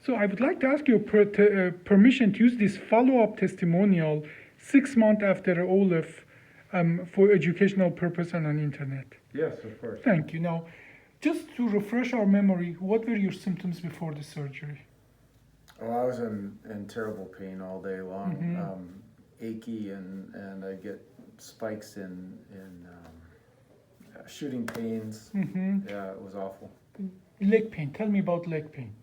So I would like to ask your permission to use this follow-up testimonial 6 months after OLLIF for educational purpose and on internet. Yes, of course. Thank you. Now, just to refresh our memory, what were your symptoms before the surgery? Oh, I was in terrible pain all day long, achy, and I get spikes in shooting pains. Yeah, it was awful. Leg pain. Tell me about leg pain.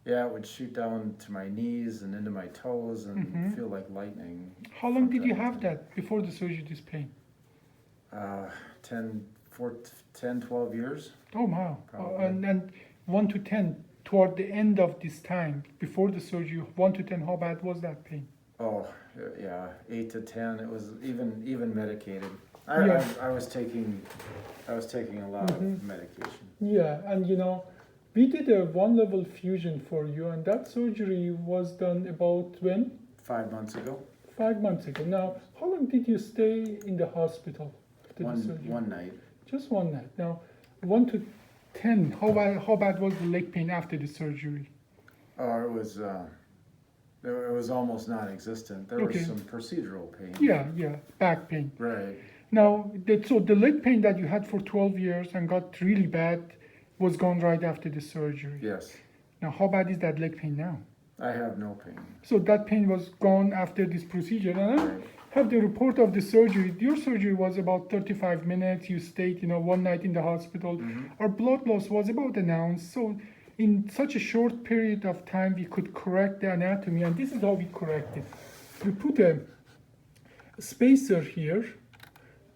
Yeah, it would shoot down to my knees and into my toes and feel like lightning. How long did you have that before the surgery, this pain? 10, 12 years. Oh, wow. And 1 to 10, toward the end of this time, before the surgery, 1 to 10, how bad was that pain? Oh, yeah, 8 to 10. It was even medicated. Yeah. I was taking a lot of medication. Yeah, and we did a 1-level fusion for you, and that surgery was done about when? 5 months ago. 5 months ago. Now, how long did you stay in the hospital after the surgery? One night. Just one night. Now, 1 to 10, how bad was the leg pain after the surgery? Oh, it was almost non-existent. There was some procedural pain. Yeah, back pain. Right. Now, so the leg pain that you had for 12 years and got really bad was gone right after the surgery. Yes. Now, how bad is that leg pain now? I have no pain. So that pain was gone after this procedure. And I have the report of the surgery. Your surgery was about 35 minutes. You stayed, 1 night in the hospital. Our blood loss was about an ounce. So in such a short period of time, we could correct the anatomy. And this is how we corrected. We put a spacer here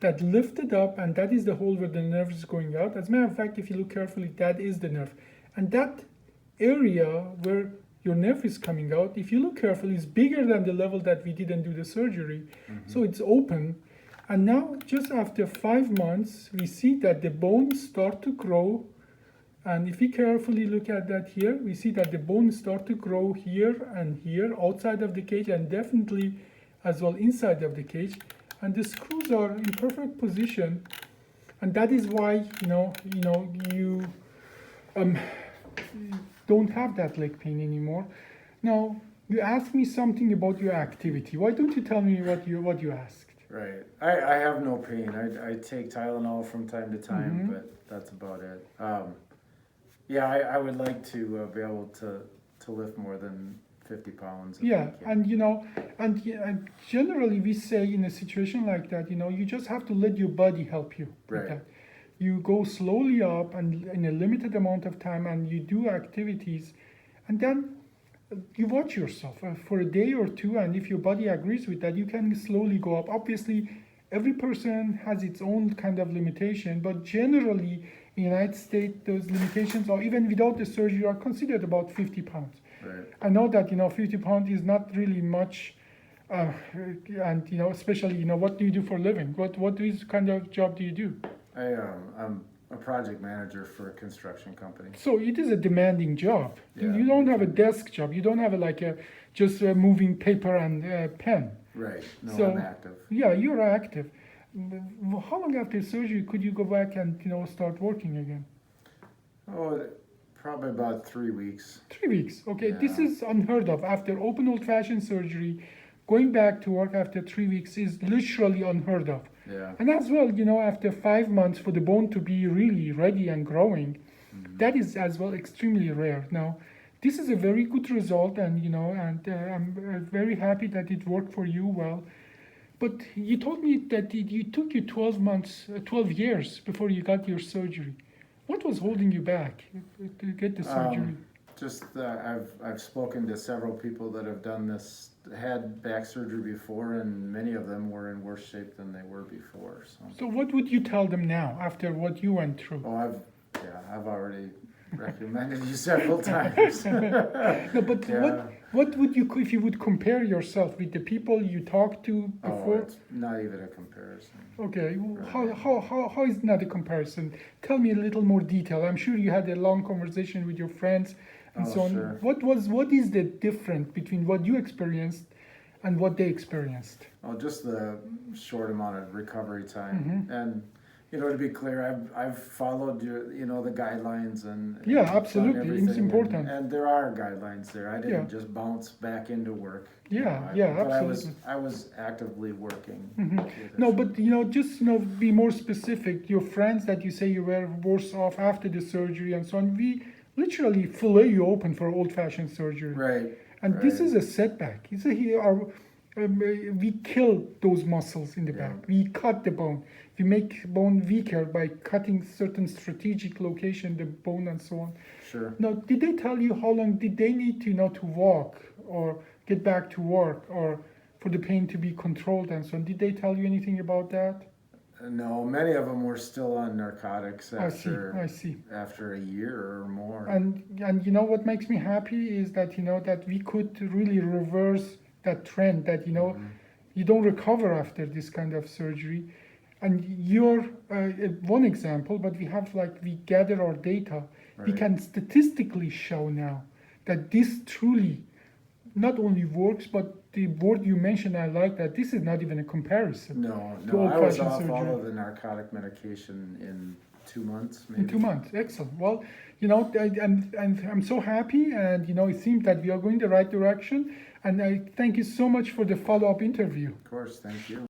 that lifted up, and that is the hole where the nerve is going out. As a matter of fact, if you look carefully, that is the nerve. And that area where your nerve is coming out, if you look carefully, is bigger than the level that we didn't do the surgery. So it's open. And now, just after 5 months, we see that the bones start to grow. And if we carefully look at that here, we see that the bones start to grow here and here, outside of the cage, and definitely as well inside of the cage. And the screws are in perfect position, and that is why you don't have that leg pain anymore. Now, you asked me something about your activity. Why don't you tell me what you asked? Right. I have no pain. I take Tylenol from time to time, but that's about it. I would like to be able to lift more than 50 pounds. Yeah, and generally we say in a situation like that, you just have to let your body help you with that. You go slowly up and in a limited amount of time, and you do activities, and then you watch yourself for a day or two, and if your body agrees with that, you can slowly go up. Obviously, every person has its own kind of limitation, but generally in the United States, those limitations are, even without the surgery, are considered about 50 pounds. Right. I know that 50 pounds is not really much, and especially what do you do for a living? What is kind of job do you do? I'm a project manager for a construction company. So it is a demanding job. Yeah. You don't have a desk job. You don't have just moving paper and pen. Right. No, So I'm active. yeah, you're active. How long after surgery could you go back and start working again? Oh, probably about 3 weeks. 3 weeks. Okay, this Yeah. is unheard of. After open old-fashioned surgery, going back to work after 3 weeks is literally unheard of. Yeah. And as well, after 5 months for the bone to be really ready and growing, that is as well extremely rare. Now, this is a very good result, and I'm very happy that it worked for you well. But you told me that it took you 12 years before you got your surgery. What was holding you back to get the surgery? I've spoken to several people that have done this, had back surgery before, and many of them were in worse shape than they were before. So what would you tell them now after what you went through? Oh, I've already recommended you several times. No, but Yeah. what would you, if you would compare yourself with the people you talked to Oh, before? it's not even a comparison. Okay, how is not a comparison? Tell me a little more detail. I'm sure you had a long conversation with your friends and so on. Sure. What is the difference between what you experienced and what they experienced? Oh, just the short amount of recovery time. And, You know, to be clear, I've followed your, you know, the guidelines and Yeah, done absolutely. It's everything, important. and there are guidelines there. I didn't Yeah. just bounce back into work. Yeah, I- yeah, But absolutely. I was actively working. Mhm. with it. No, but just be more specific. Your friends that you say you were worse off after the surgery and so on, we literally fillet you open for old-fashioned surgery. Right. And this right. is a setback. We kill those muscles in the Yeah. back. We cut the bone. We make bone weaker by cutting certain strategic location, the bone and so on. Sure. Now, did they tell you how long did they need to to walk or get back to work or for the pain to be controlled and so on? Did they tell you anything about that? No, many of them were still on narcotics I see. after after a year or more. And what makes me happy is that that we could really reverse that trend that Mhm. you don't recover after this kind of surgery. And you're one example, but we gather our data. We Right. can statistically show now that this truly not only works, but the word you mentioned, I like that. This is not even a comparison. No, to no, I was old-fashioned off all surgery. of the narcotic medication in 2 months, maybe. In 2 months, excellent. Well, and I'm so happy, and it seems that we are going the right direction. And I thank you so much for the follow-up interview. Of course, thank you.